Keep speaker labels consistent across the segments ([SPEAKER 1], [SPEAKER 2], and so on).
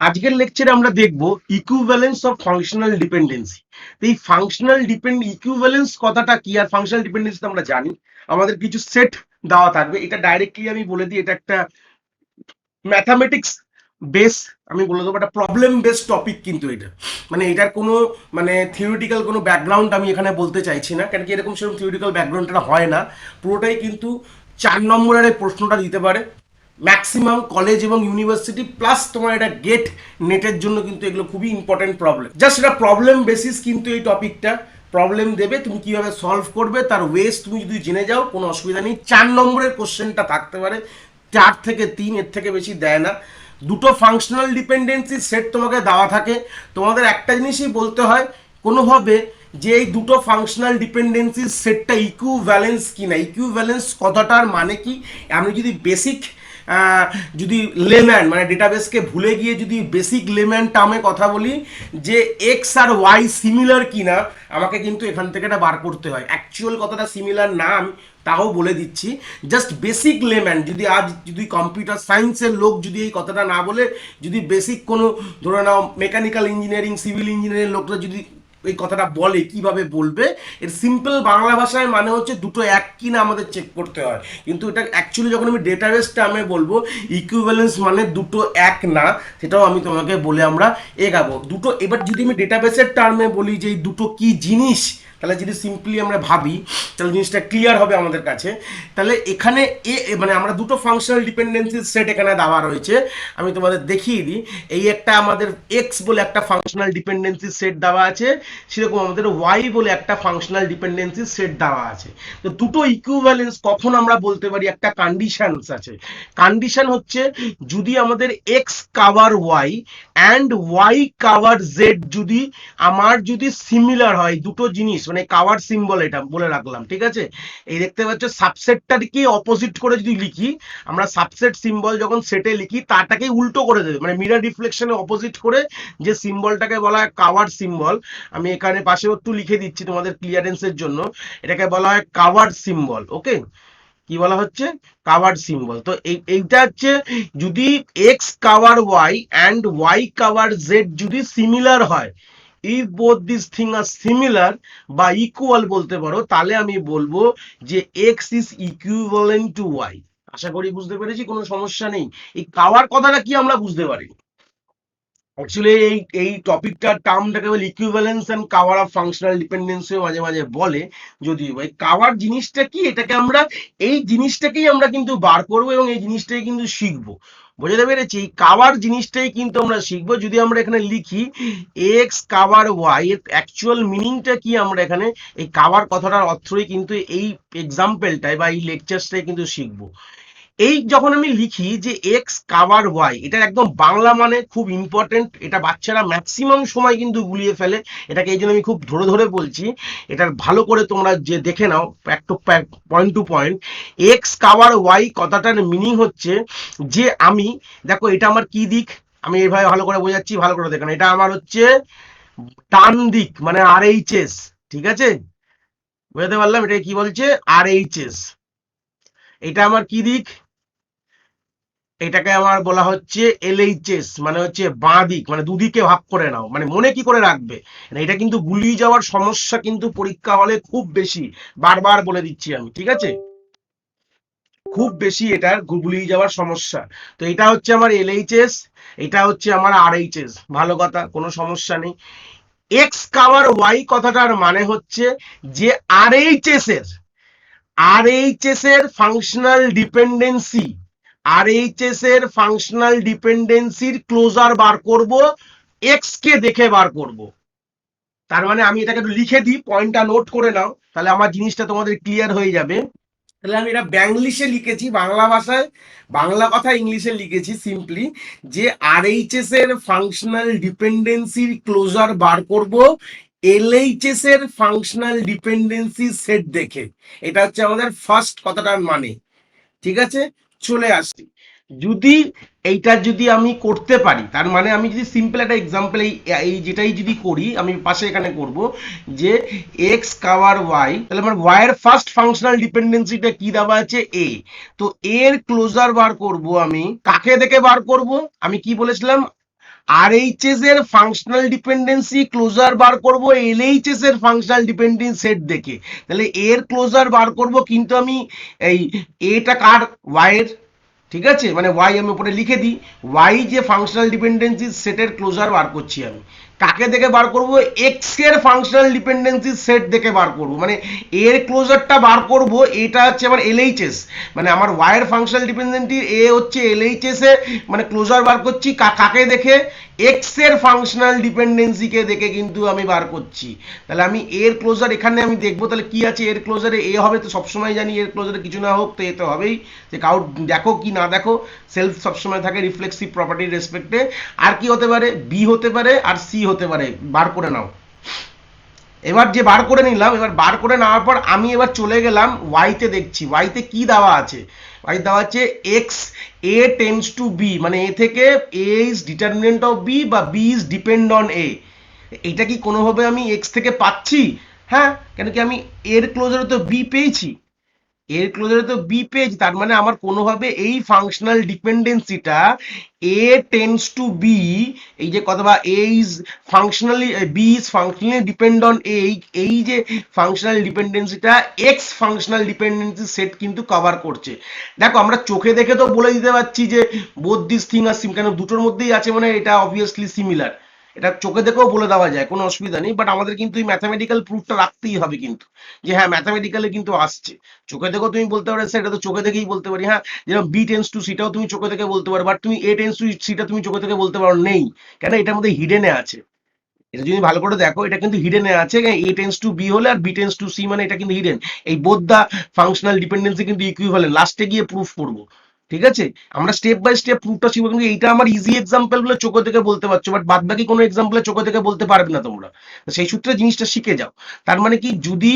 [SPEAKER 1] আজকের লেকচারে আমরা দেখব ইকুইভ্যালেন্স অফ ফাংশনাল ডিপেন্ডেন্সি। এই ফাংশনাল ইকুইভ্যালেন্স কথাটা কি আর ফাংশনাল ডিপেন্ডেন্সি আমরা জানি আমাদের কিছু সেট দেওয়া থাকবে। এটা ডাইরেক্টলি আমি বলে দিই, এটা একটা ম্যাথামেটিক্স বেস, আমি বলে দেবো একটা প্রবলেম বেস টপিক। কিন্তু এটা মানে এটার কোনো মানে থিওরিটিক্যাল কোনো ব্যাকগ্রাউন্ড আমি এখানে বলতে চাইছি না, কারণ কি এরকম সেরকম থিওরিটিক্যাল ব্যাকগ্রাউন্ডটা হয় না। পুরোটাই কিন্তু 4 নম্বরের এই প্রশ্নটা দিতে পারে ম্যাক্সিমাম কলেজ এবং ইউনিভার্সিটি, প্লাস তোমার এটা গেট নেটের জন্য কিন্তু এগুলো খুবই ইম্পর্টেন্ট প্রবলেম। জাস্ট এটা প্রবলেম বেসিস, কিন্তু এই টপিকটা প্রবলেম দেবে, তুমি কিভাবে সলভ করবে তার ওয়েস তুমি যদি জেনে যাও কোনো অসুবিধা নেই। 4 নম্বরের কোশ্চেনটা থাকতে পারে, 4 থেকে 3, এর থেকে বেশি দেয় না। দুটো ফাংশনাল ডিপেন্ডেন্সি সেট তোমাকে দেওয়া থাকে, তোমাদের একটা জিনিসই বলতে হয় কোনোভাবে যে এই দুটো ফাংশনাল ডিপেন্ডেন্সির সেটটা ইকুইভ্যালেন্স কিনা। ইকুইভ্যালেন্স কথাটার মানে কি, আমি যদি বেসিক যদি লেম্যান মানে ডেটাবেসকে ভুলে গিয়ে যদি বেসিক লেম্যান টার্মে কথা বলি যে এক্স আর ওয়াই সিমিলার কিনা, আমাকে কিন্তু এখান থেকে এটা বার করতে হয়। অ্যাকচুয়াল কথাটা সিমিলার না আমি তাও বলে দিচ্ছি, জাস্ট বেসিক লেম্যান। যদি আজ যদি কম্পিউটার সায়েন্সের লোক যদি এই কথাটা না বলে, যদি বেসিক কোনো ধরে নাও মেকানিক্যাল ইঞ্জিনিয়ারিং সিভিল ইঞ্জিনিয়ারিং লোকরা যদি এই কথাটা বলে, কিভাবে বলবে? এর সিম্পল বাংলা ভাষায় মানে হচ্ছে দুটো এক কিনা আমাদের চেক করতে হয়। কিন্তু এটা অ্যাকচুয়ালি যখন আমি ডেটাবেস টার্মে বলবো ইকুইভ্যালেন্স মানে দুটো এক না, সেটাও আমি তোমাকে বলে আমরা এগাবো দুটো। এবার যদি আমি ডেটাবেসের টার্মে বলি যে এই দুটো কি জিনিস, তাহলে যদি সিম্পলি আমরা ভাবি তাহলে জিনিসটা ক্লিয়ার হবে আমাদের কাছে। তাহলে এখানে মানে আমরা দুটো ফাংশনাল ডিপেন্ডেন্সির সেট এখানে দেওয়া রয়েছে, আমি তোমাদের দেখিয়ে দিই। এই একটা আমাদের এক্স বলে একটা ফাংশনাল ডিপেন্ডেন্সির সেট দেওয়া আছে, সেরকম আমাদের ওয়াই বলে একটা ফাংশনাল ডিপেন্ডেন্সির সেট দেওয়া আছে। তো দুটো ইকুইভ্যালেন্স কখন আমরা বলতে পারি, একটা কন্ডিশনস আছে। কন্ডিশন হচ্ছে যদি আমাদের X cover Y and Y cover Z যদি আমার যদি সিমিলার হয়, দুটো জিনিস মানে কাভার সিম্বল এটা বলে রাখলাম, ঠিক আছে? এই দেখতে পাচ্ছ সাবসেটটাকে অপোজিট করে যদি লিখি, আমরা সাবসেট সিম্বল যখন সেটে লিখি তারটাকে উল্টো করে দেবে, মানে মিরর রিফ্লেকশনে অপোজিট করে যে সিম্বলটাকে বলা হয় কাভার সিম্বল। আমি এখানে পাশেও একটু লিখে দিচ্ছি তোমাদের ক্লিয়ারেন্সের জন্য, এটাকে বলা হয় কাভার সিম্বল। ওকে, কি বলা হচ্ছে? Cover symbol. তো এইটা হচ্ছে যদি X cover Y and Y cover Z যদি সিমিলার হয়, ইফ বোথ দিস থিং আর সিমিলার বা ইকুয়াল বলতে পারো, তাহলে আমি বলবো যে X is equivalent to Y. আশা করি বুঝতে পেরেছি, কোনো সমস্যা নেই। এই কাভার কথাটা কি আমরা বুঝতে পারি? অ্যাকচুয়ালি এই টপিকটার টার্মটাকে বলে equivalence and cover of functional ডিপেন্ডেন্সিও মাঝে মাঝে বলে। যদিও এই কাভার জিনিসটা কি, এটাকে আমরা এই জিনিসটাকেই আমরা কিন্তু বার করবো এবং এই জিনিসটাই কিন্তু শিখবো। বুঝতে পেরেছি? এই কাভার জিনিসটাই কিন্তু আমরা শিখবো। যদি আমরা এখানে লিখি এক্স কাভার ওয়াই, এর অ্যাকচুয়াল মিনিংটা কি আমরা এখানে এই কাভার কথাটার অর্থই কিন্তু এই এক্সাম্পলটাই বা এই লেকচারটাই কিন্তু শিখবো। এই যখন আমি লিখি যে এক্স কাভার ওয়াই, এটার একদম বাংলা মানে খুব ইম্পর্টেন্ট, এটা বাচ্চারা ম্যাক্সিমাম সময় কিন্তু গুলিয়ে ফেলে। এটাকে এই জন্য আমি খুব ধরে ধরে বলছি, এটার ভালো করে তোমরা যে দেখে নাও একটু point to point. X cover Y কথাটার মিনিং হচ্ছে যে আমি, দেখো এটা আমার কি দিক, আমি এইভাবে ভালো করে বোঝাচ্ছি, ভালো করে দেখেন। এটা আমার হচ্ছে ডান দিক মানে আর এইচ এস, ঠিক আছে? বুঝতে পারলাম এটা কি বলছে? আর এইচ এস। এটা আমার কি দিক? এটাকে আমার বলা হচ্ছে এলএইচএস, মানে হচ্ছে বাঁ দিক, মানে দুদিকে ভাগ করে নাও, মানে মনে কি করে রাখবে। এটা কিন্তু গুলিয়ে যাওয়ার সমস্যা কিন্তু পরীক্ষা হলে খুব বেশি, বারবার বলে দিচ্ছি আমি, ঠিক আছে? খুব বেশি এটার গুলিয়ে যাওয়ার সমস্যা। তো এটা হচ্ছে আমার এলএইচএস, এটা হচ্ছে আমার আরএইচএস, ভালো কথা, কোনো সমস্যা নেই। এক্স কাভার ওয়াই কথাটার মানে হচ্ছে যে আরএইচএস এর ফাংশনাল ডিপেন্ডেন্সি, আরএইচএস এর ফাংশনাল ডিপেন্ডেন্সির ক্লোজার বার করব, এক্স কে দেখে বার করব। তার মানে আমি এটাকে একটু লিখে দিই, পয়েন্টটা নোট করে নাও, তাহলে আমার জিনিসটা তোমাদের ক্লিয়ার হয়ে যাবে। তাহলে আমি এটা ব্যাংলিশে লিখেছি, বাংলা ভাষায় বাংলা কথা ইংলিশে লিখেছি সিম্পলি, যে আরএইচএস এর ফাংশনাল ডিপেন্ডেন্সির ক্লোজার বার করব এলএইচএস এর ফাংশনাল ডিপেন্ডেন্সি সেট দেখে। এটা হচ্ছে আমাদের ফার্স্ট কথাটার মানে, ঠিক আছে? চলে আসছি, যদি এইটা যদি আমি করতে পারি, তার মানে আমি যদি সিম্পল একটা এক্সাম্পল এই যেটাই যদি করি, আমি পাশে এখানে করব যে এক্স কাভার ওয়াই, তাহলে আমার ওয়াই এর ফার্স্ট ফাংশনাল ডিপেন্ডেন্সিটা কি দেওয়া আছে? এ। তো এর ক্লোজার বার করব আমি কাকে দেখে বার করব? আমি কি বলেছিলাম? আরএইচএস এর ফাংশনাল ডিপেন্ডেন্সি ক্লোজার বার করব এলএইচএস এর ফাংশনাল ডিপেন্ডেন্সি সেট দেখে। তাহলে এর ক্লোজার বার করব, কিন্তু আমি এই এটা কার, ওয়াই এর, ঠিক আছে, মানে ওয়াই আমি উপরে লিখে দিই, ওয়াই যে ফাংশনাল ডিপেন্ডেন্সি সেটের ক্লোজার বার করছি আমি, কাকে দেখে বার করব, এক্স এর ফাংশনাল ডিপেন্ডেন্সি সেট দেখে বার করব, মানে এর ক্লোজারটা বার করব, এটা হচ্ছে আমার এলএইচএস, মানে আমার ওয়াই এর ফাংশনাল ডিপেন্ডেন্সি এ হচ্ছে এলএইচএস এ, মানে ক্লোজার বার করছি কাকে দেখে, এক্স এর ফাংশনাল ডিপেন্ডেন্সি কে দেখে কিন্তু আমি বার করছি। তাহলে আমি এর ক্লোজার এখানে আমি দেখবো তাহলে কি আছে, এর ক্লোজারে এ হবে, তো সবসময় জানি এর ক্লোজারে কিছু না হোক তো এ তো হবেই, যে কাউ দেখো কি না দেখো সেলফ সবসময় থাকে রিফ্লেক্সিভ প্রপার্টির রেসপেক্টে। আর কি হতে পারে, বি হতে পারে আর সি হতে পারে, বার করে নাও। এবার যে বার করে নিলাম, এবার বার করে নেওয়ার পর আমি এবার চলে গেলাম ওয়াইতে, দেখছি ওয়াইতে কি দেওয়া আছে, ওয়াই দেওয়া আছে X A tends to B, মানে এ থেকে A is determinant of B বা B is depend on A. এটা কি কোনোভাবে আমি এক্স থেকে পাচ্ছি? হ্যাঁ, কেন কি আমি এর ক্লোজারে তো বি পেয়েছি, এর ক্লোজারে তো বি পেয়েছি, তার মানে আমার কোনোভাবে এই ফাংশনাল ডিপেন্ডেন্সিটা এ টেন্ডস টু বি, এই যে কথা বা A is functionally, B is functionally depend on A, এই যে ফাংশনাল ডিপেন্ডেন্সিটা এক্স ফাংশনাল ডিপেন্ডেন্সি সেট কিন্তু কভার করছে। দেখো আমরা চোখে দেখে তো বলে দিতে পারছি যে বোথ দিস থিং আর সিম, কেন দুটোর মধ্যেই আছে, মানে এটা অবভিয়াসলি সিমিলার, এটা চোখে দেখেও বলে দেওয়া যায়, কোনো অসুবিধা নেই, বাট আমাদের কিন্তু এই ম্যাথামেটিক্যাল প্রুফটা রাখতেই হবে কিন্তু, যে হ্যাঁ ম্যাথামেটিক্যালি কিন্তু আসছে। চোখে দেখেও তুমি বলতে পারো স্যার এটা তো চোখে দেখেই বলতে পারি, হ্যাঁ, যেরকম বি টেন্স টু সিটাও তুমি চোখে দেখে বলতে পারো, বাট তুমি এ টেন্স টু সিটা তুমি চোখে দেখে বলতে পারো নেই, কেন এটার মধ্যে হিডেনে আছে, এটা যদি ভালো করে দেখো এটা কিন্তু হিডেনে আছে, এ টেন্স টু বি হলে আর বি টেন্স টু সি, মানে এটা কিন্তু হিডেন, এই বোথ দা ফাংশনাল ডিপেন্ডেন্সি কিন্তু ইকুইভ্যালেন্ট, লাস্টে গিয়ে প্রুফ করব, ঠিক আছে, আমরা স্টেপ বাই স্টেপ প্রুফটা শিখবো, কিন্তু এইটা আমার ইজি এক্সাম্পল গুলো চোখে থেকে বলতে পারছো, বাট বাদ বাকি কোনো এক্সাম্পলে চোখে থেকে বলতে পারবে না তোমরা, তো সেই সূত্রে জিনিসটা শিখে যাও। তার মানে কি, যদি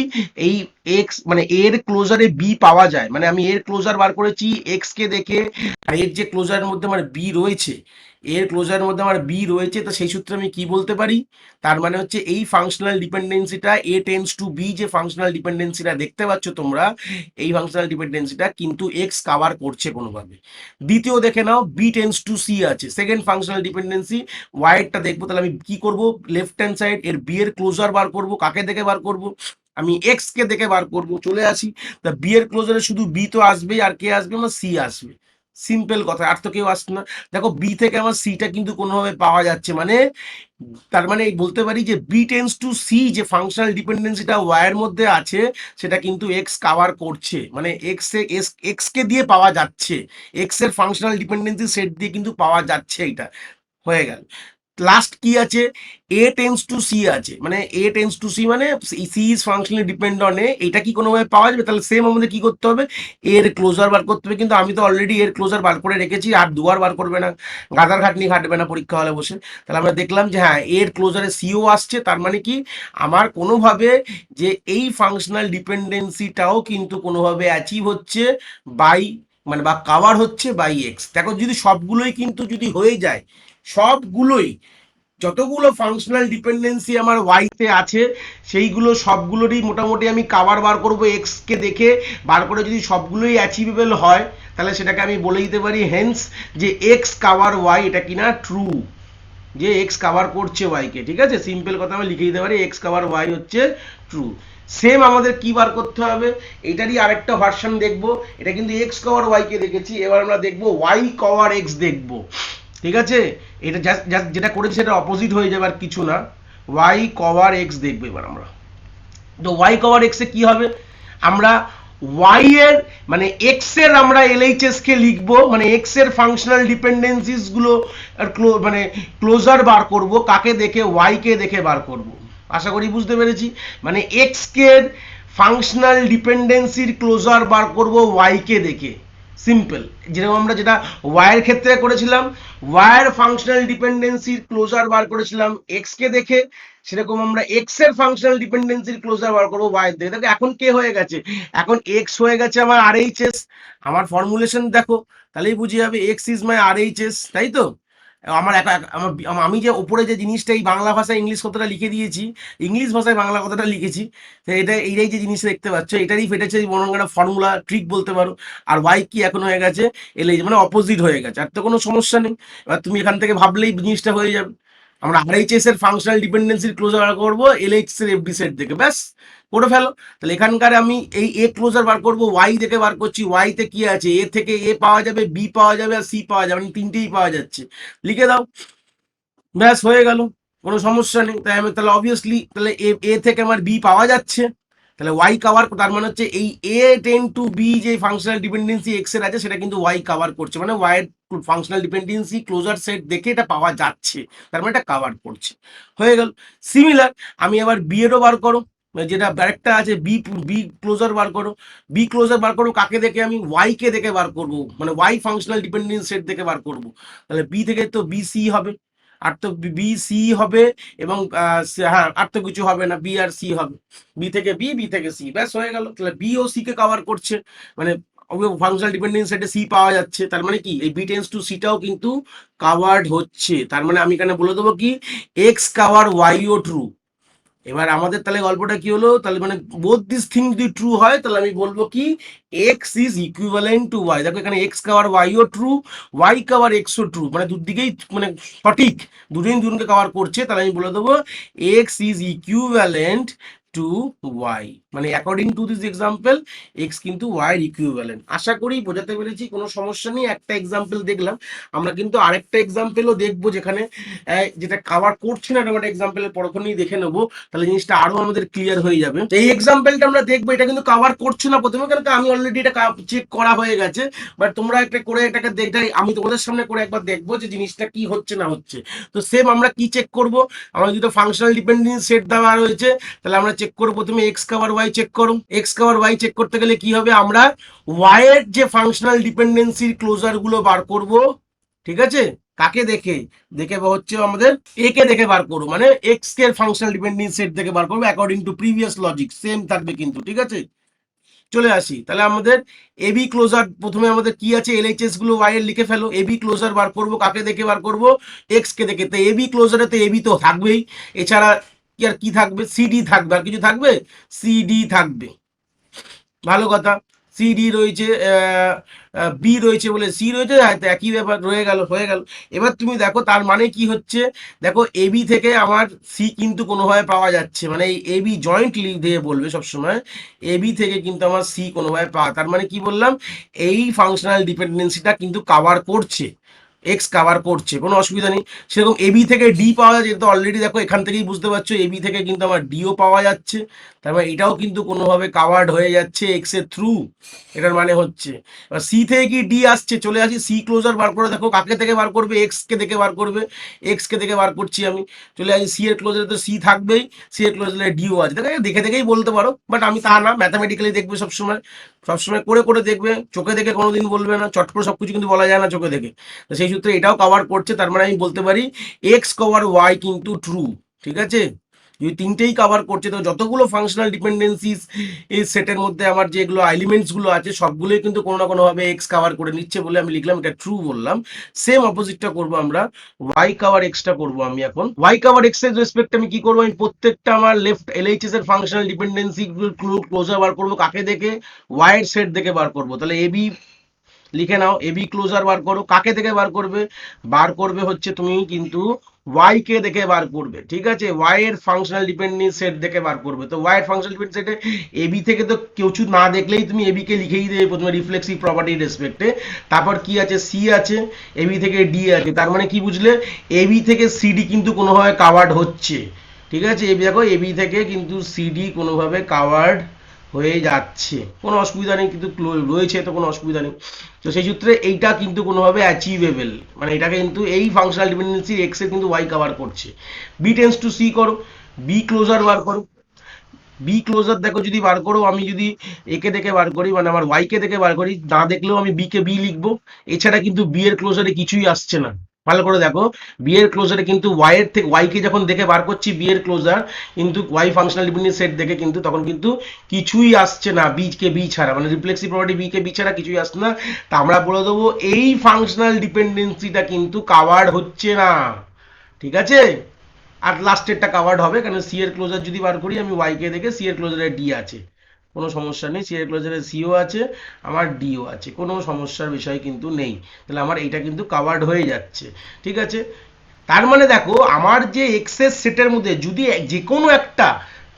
[SPEAKER 1] এই এক্স মানে এর ক্লোজারে বি পাওয়া যায়, মানে আমি এর ক্লোজার বার করেছি এক্স কে দেখে, আর এর যে ক্লোজারের মধ্যে আমার বি রয়েছে, এর ক্লোজারের মধ্যে আমার বি রয়েছে, তো সেই সূত্রে আমি কি বলতে পারি, তার মানে হচ্ছে এই ফাংশনাল ডিপেন্ডেন্সিটা এ টেন্ডস টু বি, যে ফাংশনাল ডিপেন্ডেন্সিটা দেখতে পাচ্ছ তোমরা, এই ফাংশনাল ডিপেন্ডেন্সিটা কিন্তু এক্স কভার করছে কোনোভাবে। দ্বিতীয় দেখে নাও বি টেন্ডস টু সি আছে, সেকেন্ড ফাংশনাল ডিপেন্ডেন্সি, ওয়াইডটা দেখবো, তাহলে আমি কি করব, লেফট হ্যান্ড সাইড এর বি এর ক্লোজার বার করব, কাকে দেখে বার করব, আমি এক্স কে দেখে বার করব, চলে আসি, তা বি এর ক্লোজারে শুধু বি তো আসবেই, আর কে আসবে, আমার সি আসবে, সিম্পল কথা, আর তো কেউ আসছে না। দেখো বি থেকে আমার সিটা কিন্তু কোনোভাবে পাওয়া যাচ্ছে, মানে তার মানে বলতে পারি যে বি টেন্স টু সি যে ফাংশনাল ডিপেন্ডেন্সিটা ওয়াই এর মধ্যে আছে, সেটা কিন্তু এক্স কভার করছে, মানে এক্স কে দিয়ে পাওয়া যাচ্ছে, এক্স এর ফাংশনাল ডিপেন্ডেন্সি সেট দিয়ে কিন্তু পাওয়া যাচ্ছে, এটা হয়ে গেল। লাস্ট কি আছে, এ টেন্স টু সি আছে, মানে এ টেন্স টু সি মানে C is functionally depend on A, এটা কি কোনোভাবে পাওয়া যাবে, তাহলে সেম আমাদের কি করতে হবে, এর ক্লোজার বার করতে হবে, কিন্তু আমি তো অলরেডি এর ক্লোজার বার করে রেখেছি, আর দুবার বার করবে না, গাদার খাটনি খাটবে না পরীক্ষা হলে বসে। তাহলে আমরা দেখলাম যে হ্যাঁ এর ক্লোজারে সিও আসছে, তার মানে কি আমার কোনোভাবে যে এই ফাংশনাল ডিপেন্ডেন্সিটাও কিন্তু কোনোভাবে অ্যাচিভ হচ্ছে বাই, মানে বা কাভার হচ্ছে বাই এক্স। দেখো যদি সবগুলোই কিন্তু যদি হয়ে যায়, সবগুলোই যতগুলো ফাংশনাল ডিপেন্ডেন্সি আমার ওয়াইতে আছে, সেইগুলো সবগুলোরই মোটামুটি আমি কাভার বার করব এক্স কে দেখে, বার করে যদি সবগুলোই অ্যাচিভেবল হয়, তাহলে সেটাকে আমি বলে দিতে পারি হেন্স যে এক্স কাভার ওয়াই, এটা কিনা ট্রু, যে এক্স কাভার করছে ওয়াই কে, ঠিক আছে, সিম্পল কথা আমি লিখে দিতে পারি এক্স কাভার ওয়াই হচ্ছে ট্রু। সেম আমাদের কি বার করতে হবে, এটারই আরেকটা ভার্সন দেখবো, এটা কিন্তু এক্স কভার ওয়াই কে দেখেছি, এবার আমরা দেখবো ওয়াই কভার এক্স দেখবো, ঠিক আছে, এটা যেটা করেছি সেটা অপোজিট হয়ে যাবে আর কিছু না, ওয়াই কভার এক্স দেখবো এবার আমরা। তো ওয়াই কভার এক্স এ কি হবে, আমরা ওয়াই এর মানে এক্স এর আমরা এলএইচএস কে লিখবো, মানে এক্স এর ফাংশনাল ডিপেন্ডেন্সিস গুলো মানে ক্লোজার বার করব, কাকে দেখে, ওয়াই কে দেখে বার করব, আশা করি বুঝতে পেরেছি, মানে এক্স কে ফাংশনাল ডিপেন্ডেন্সির ক্লোজার বার করব ওয়াই কে দেখে, সিম্পল, যেরকম আমরা যেটা ওয়াইয়ের ক্ষেত্রে করেছিলাম, ওয়াইয়ের ফাংশনাল ডিপেন্ডেন্সির ক্লোজার বার করেছিলাম এক্স কে দেখে, সেরকম আমরা এক্স এর ফাংশনাল ডিপেন্ডেন্সির ক্লোজার বার করবো ওয়াই দেখে। দেখো এখন কে হয়ে গেছে, এখন এক্স হয়ে গেছে আমার আরএইচএস, আমার ফর্মুলেশন দেখো তাহলেই বুঝে যাবে এক্স ইজ মাই আরএইচএস, তাই তো, আমি যে উপরে যে জিনিসটা এই বাংলা ভাষায় ইংলিশ কথাটা লিখে দিয়েছি, ইংলিশ ভাষায় বাংলা কথাটা লিখেছি, তো এইটাই যে জিনিসটা দেখতে পাচ্ছ, এটারই ফেটেছে বর্ণনা ফর্মুলা ট্রিক বলতে পারো। আর ওয়াই কি এখন হয়ে গেছে এলএইচ, মানে অপোজিট হয়ে গেছে, আর তো কোনো সমস্যা নেই। এবার তুমি এখান থেকে ভাবলেই জিনিসটা হয়ে যাবে। আমরা আরএইচএস এর ফাংশনাল ডিপেন্ডেন্সির ক্লোজার বার করবো এলএইচ এর এফডি সেট থেকে, ব্যাস করে ফেলো। তাহলে এখানকার আমি এই এ ক্লোজার বার করবো, ওয়াই থেকে বার করছি, ওয়াই তে কি আছে, এ থেকে এ পাওয়া যাবে, বি পাওয়া যাবে, আর সি পাওয়া যাবে, মানে তিনটেই পাওয়া যাচ্ছে, লিখে দাও, ব্যাস হয়ে গেল, কোনো সমস্যা নেই। তাই আমি তাহলে অবভিয়াসলি তাহলে এ থেকে আমার বি পাওয়া যাচ্ছে, তাহলে ওয়াই কাভার, তার মানে হচ্ছে এই এ টেন টু বি যে ফাংশনাল ডিপেন্ডেন্সি এক্স এর আছে সেটা কিন্তু ওয়াই কাভার করছে, মানে ওয়াই এর ফাংশনাল ডিপেন্ডেন্সি ক্লোজার সেট দেখে এটা পাওয়া যাচ্ছে, তার মানে এটা কাভার করছে, হয়ে গেল। সিমিলার আমি আবার বি এরও বার করো, যেটা আরেকটা আছে বি, বি ক্লোজার বার করো। বি ক্লোজার বার করো কাকে দেখে, আমি ওয়াই কে দেখে বার করব, মানে ওয়াই ফাংশনাল ডিপেন্ডেন্স সেট দেখে বার করব। তাহলে বি থেকে তো বি সি হবে, আর তো বি সি হবে, এবং হ্যাঁ আর তো কিছু হবে না, বি আর সি হবে, বি থেকে বি, বি থেকে সি, ব্যাস হয়ে গেল। তাহলে বি ও সি কে কভার করছে, মানে ফাংশনাল ডিপেন্ডেন্স সেটে সি পাওয়া যাচ্ছে, তার মানে কি এই বি টেন্স টু সিটাও কিন্তু কাভার্ড হচ্ছে, তার মানে আমি এখানে বলে দেবো কি এক্স কাভার ওয়াই ও ট্রু। এবার আমাদের তাহলে গল্পটা কি হলো, তাহলে মানে বোথ দিস থিং যদি ট্রু হয় তাহলে আমি বলবো কি X is equivalent to Y. দেখো এখানে এক্স কাভার ওয়াই ও ট্রু, ওয়াই কাভার এক্স ও ট্রু, মানে দুদিকেই মানে সঠিক, দুজনকে কভার করছে, তাহলে আমি বলে দেবো X is equivalent to Y, মানে according to this example X কিন্তু ওয়াই এর ইকুইভ্যালেন্ট। আশা করি বোঝাতে পেরেছি, কোনো সমস্যা নেই। একটা এক্সাম্পল দেখলাম, আমরা কিন্তু আরেকটা এক্সাম্পলও দেখবো যেখানে যেটা কভার করছে না, একটা এক্সাম্পলের পরক্ষণেই দেখে নেবো, তাহলে জিনিসটা আরো আমাদের ক্লিয়ার হয়ে যাবে। এই এক্সাম্পলটা আমরা দেখবো, এটা কিন্তু কভার করছে না প্রথমে, কারণ আমি অলরেডি এটা চেক করা হয়ে গেছে, বাট তোমরা একটা করে এটাকে দেখতে, আমি তোমাদের সামনে করে একবার দেখবো যে জিনিসটা কি হচ্ছে না হচ্ছে। তো সেম আমরা কি চেক করব, আমরা যদি ফাংশনাল ডিপেন্ডেন্স সেট দেওয়া রয়েছে তাহলে আমরা চেক করবো প্রথমে এক্স কভার ওয়াই চেক করো। এক্স কভার ওয়াই চেক করতে গেলে কি হবে, আমরা ওয়াই এর যে ফাংশনাল ডিপেন্ডেন্সির ক্লোজার গুলো বার করব, ঠিক আছে, কাকে দেখে, দেখে হচ্ছে আমাদের এ কে দেখে বার করবো, মানে এক্স কে ফাংশনাল ডিপেন্ডেন্স সেট থেকে বার করবো according to previous logic, same থাকবে কিন্তু, ঠিক আছে। চলে আসি তাহলে আমাদের এবি ক্লোজার, প্রথমে আমাদের কি আছে এলএইচএস গুলো ওয়াই এর লিখে ফেলো, এবি ক্লোজার বার করবো কাকে দেখে বার করবো, এক্স কে দেখে। তো এবি ক্লোজারে তো এবি তো থাকবেই, এছাড়া কি আর কি থাকবে, সিডি থাকবে, আর কিছু থাকবে, সিডি থাকবে, ভালো কথা। সিডি রয়েছে, বি রয়েছে বলে সি রয়েছে, হয়তো একই ব্যাপার রয়ে গেল, হয়ে গেল। এবার তুমি দেখো তার মানে কি হচ্ছে, দেখো এবি থেকে আমার সি কিন্তু কোনোভাবে পাওয়া যাচ্ছে, মানে এই এবি জয়েন্টলি দিয়ে বলবে সবসময়, এবি থেকে কিন্তু আমার সি কোনোভাবে পাওয়া, তার মানে কি বললাম, এই ফাংশনাল ডিপেন্ডেন্সিটা কিন্তু কাভার করছে, এক্স কাভার করছে, কোনো অসুবিধা নেই। সেরকম এবি থেকে ডি পাওয়া যাচ্ছে, তো অলরেডি দেখো এখান থেকেই বুঝতে পারছো এবি থেকে কিন্তু আমার ডিও পাওয়া যাচ্ছে, তার মানে এটাও কিন্তু কোনোভাবে কাভার্ড হয়ে যাচ্ছে এক্স এর থ্রু, এটার মানে হচ্ছে। এবার সি থেকে কি ডি আসছে, চলে আসি সি ক্লোজার বার করে, দেখো কাকে থেকে বার করবে, এক্স কে দেখে বার করবে, এক্স কে দেখে বার করছি আমি, চলে আসি সি এর ক্লোজারে, তো সি থাকবেই, সি এর ক্লোজারে ডিও আছে, দেখে দেখে দেখেই বলতে পারো, বাট আমি তা না, ম্যাথামেটিক্যালি দেখবে সবসময়, সবসময় করে করে দেখবে, চোখে দেখে কোনোদিন বলবে না, চট করে সবকিছু কিন্তু বলা যায় না চোখে দেখে। তো সেই সূত্রে এটাও কভার করছে, তার মানে আমি বলতে পারি এক্স কভার ওয়াই কিন্তু ট্রু, ঠিক আছে। যদি তিনটেই কভার করছে, তো যতগুলো ফাংশনাল ডিপেন্ডেন্সিস এই সেটের মধ্যে আমার যেগুলো এলিমেন্টস গুলো আছে সবগুলোই কিন্তু কোনো না কোনো ভাবে এক্স কভার করে নিচ্ছে বলে আমি লিখলাম, এটা ট্রু বললাম। সেম অপোজিটটা করবো আমরা, ওয়াই কভার এক্সটা করবো আমি এখন। ওয়াই কভার এক্স এর রেসপেক্ট আমি কি করবো, আমি প্রত্যেকটা আমার লেফট এলএইচএস এর ফাংশনাল ডিপেন্ডেন্সি ক্লোজার বার করবো কাকে দেখে, ওয়াই এর সেট দেখে বার করবো। তাহলে এবি লিখে নাও, এবি ক্লোজার বার করো কাকে থেকে বার করবে, বার করবে হচ্ছে তুমি কিন্তু ওয়াই কে দেখে বার করবে, ঠিক আছে, ওয়াই এর ফাংশনাল ডিপেন্ডেন্স সেট দেখে বার করবে। তো ওয়াই এর ফাংশনাল ডিপেন্ডেন্স সেটে এবি থেকে তো কিছু না দেখলেই তুমি এবি কে লিখেই দেবে প্রথমে রিফ্লেক্সিভ প্রপার্টির রেসপেক্টে, তারপর কি আছে সি আছে, এবি থেকে ডি আছে, তার মানে কি বুঝলে, এবি থেকে সিডি কিন্তু কোনোভাবে কাভার্ড হচ্ছে, ঠিক আছে। এবি দেখো এবি থেকে কিন্তু সিডি কোনোভাবে কাভার্ড হয়ে যাচ্ছে, কোনো অসুবিধা নেই, কিন্তু রয়েছে তো কোনো অসুবিধা নেই। তো সেই সূত্রে এইটা কিন্তু কোনোভাবে অ্যাচিভেবল, মানে এটাকে কিন্তু এই ফাংশনাল ডিপেন্ডেন্সি এক্স এর কিন্তু ওয়াই কভার করছে। বি টেন্স টু সি করো, বি ক্লোজার বার করো, বি ক্লোজার দেখো যদি বার করো, আমি যদি একে দেখে বার করি, মানে আমার ওয়াই কে দেখে বার করি, না দেখলেও আমি বি কে বি লিখবো, এছাড়া কিন্তু বি এর ক্লোজারে কিছুই আসছে না, ভালো করে দেখো, বি এর ক্লোজারে কিন্তু ওয়াই এর থেকে ওয়াই কে যখন দেখে বার করছি বি এর ক্লোজার, কিন্তু ওয়াই ফাংশনাল ডিপেন্ডেন্সি সেট দেখে কিন্তু তখন কিন্তু কিছুই আসছে না বি কে বি ছাড়া, মানে reflexive property B K B ছাড়া কিছুই আসছে না। তা আমরা বলে দেবো এই ফাংশনাল ডিপেন্ডেন্সিটা কিন্তু কাভার্ড হচ্ছে না, ঠিক আছে। আর লাস্টেরটা কাভার্ড হবে, কারণ সি এর ক্লোজার যদি বার করি আমি ওয়াই কে দেখে সি এর ক্লোজারে ডি আছে, কোনো সমস্যা নেই। সি এর ক্লোজারে সিও আছে, আমার ডিও আছে, কোনো সমস্যার বিষয় কিন্তু নেই। তাহলে আমার এইটা কিন্তু কাভার্ড হয়ে যাচ্ছে, ঠিক আছে। তার মানে দেখো আমার যে এক্সেস সেটের মধ্যে যদি যে কোনো একটা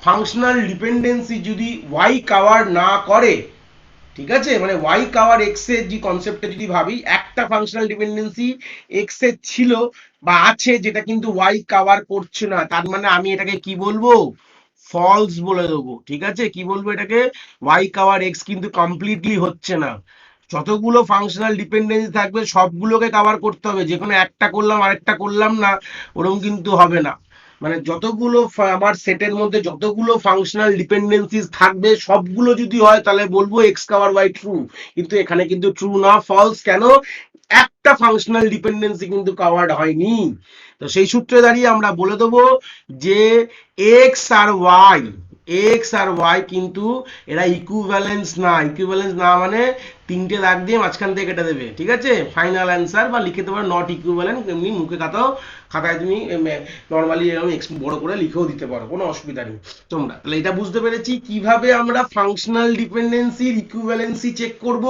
[SPEAKER 1] ফাংশনাল ডিপেন্ডেন্সি যদি ওয়াই কাভার না করে, ঠিক আছে, মানে ওয়াই কাভার এক্স এর যে কনসেপ্টটা যদি ভাবি, একটা ফাংশনাল ডিপেন্ডেন্সি এক্স এর ছিল বা আছে যেটা কিন্তু ওয়াই কাভার করছে না, তার মানে আমি এটাকে কি বলবো, ফলস বলে দেবো, ঠিক আছে। কি বলবো এটাকে, ওয়াই কাভার এক্স কিন্তু কমপ্লিটলি হচ্ছে না। যতগুলো ফাংশনাল ডিপেন্ডেন্সি থাকবে সবগুলোকে কাভার করতে হবে, যে কোনো একটা করলাম আরেকটা করলাম না, ওরকম কিন্তু হবে না। মানে যতগুলো আমার সেটের মধ্যে যতগুলো ফাংশনাল ডিপেন্ডেন্সিস থাকবে সবগুলো যদি হয় তাহলে বলবো এক্স কাভার ওয়াই ট্রু, কিন্তু এখানে কিন্তু ট্রু না, ফলস। কেন, একটা ফাংশনাল ডিপেন্ডেন্সি কিন্তু কাভার্ড হয়নি। তো সেই সূত্রে দাঁড়িয়ে আমরা বলে দেবো যে এক্স আর ওয়াই কিন্তু এরা ইকুইভ্যালেন্স না। ইকুইভ্যালেন্স না মানে তিনটে দাগ দিয়ে মাঝখান থেকে কেটে দেবে, ঠিক আছে, ফাইনাল অ্যান্সার, বা লিখে দেবে নট ইকুইভ্যালেন্ট, এমনি মুখে খাতায় তুমি নর্মালি এরকম বড় করে লিখেও দিতে পারো, কোনো অসুবিধা নেই। তোমরা তাহলে এটা বুঝতে পেরেছি কিভাবে আমরা ফাংশনাল ডিপেন্ডেন্সির ইকুইভ্যালেন্সি চেক করব,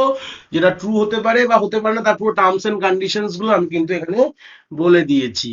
[SPEAKER 1] যেটা ট্রু হতে পারে বা হতে পারে না, তার পুরো টার্মস এন্ড কন্ডিশনস গুলো আমি কিন্তু এখানে বলে দিয়েছি।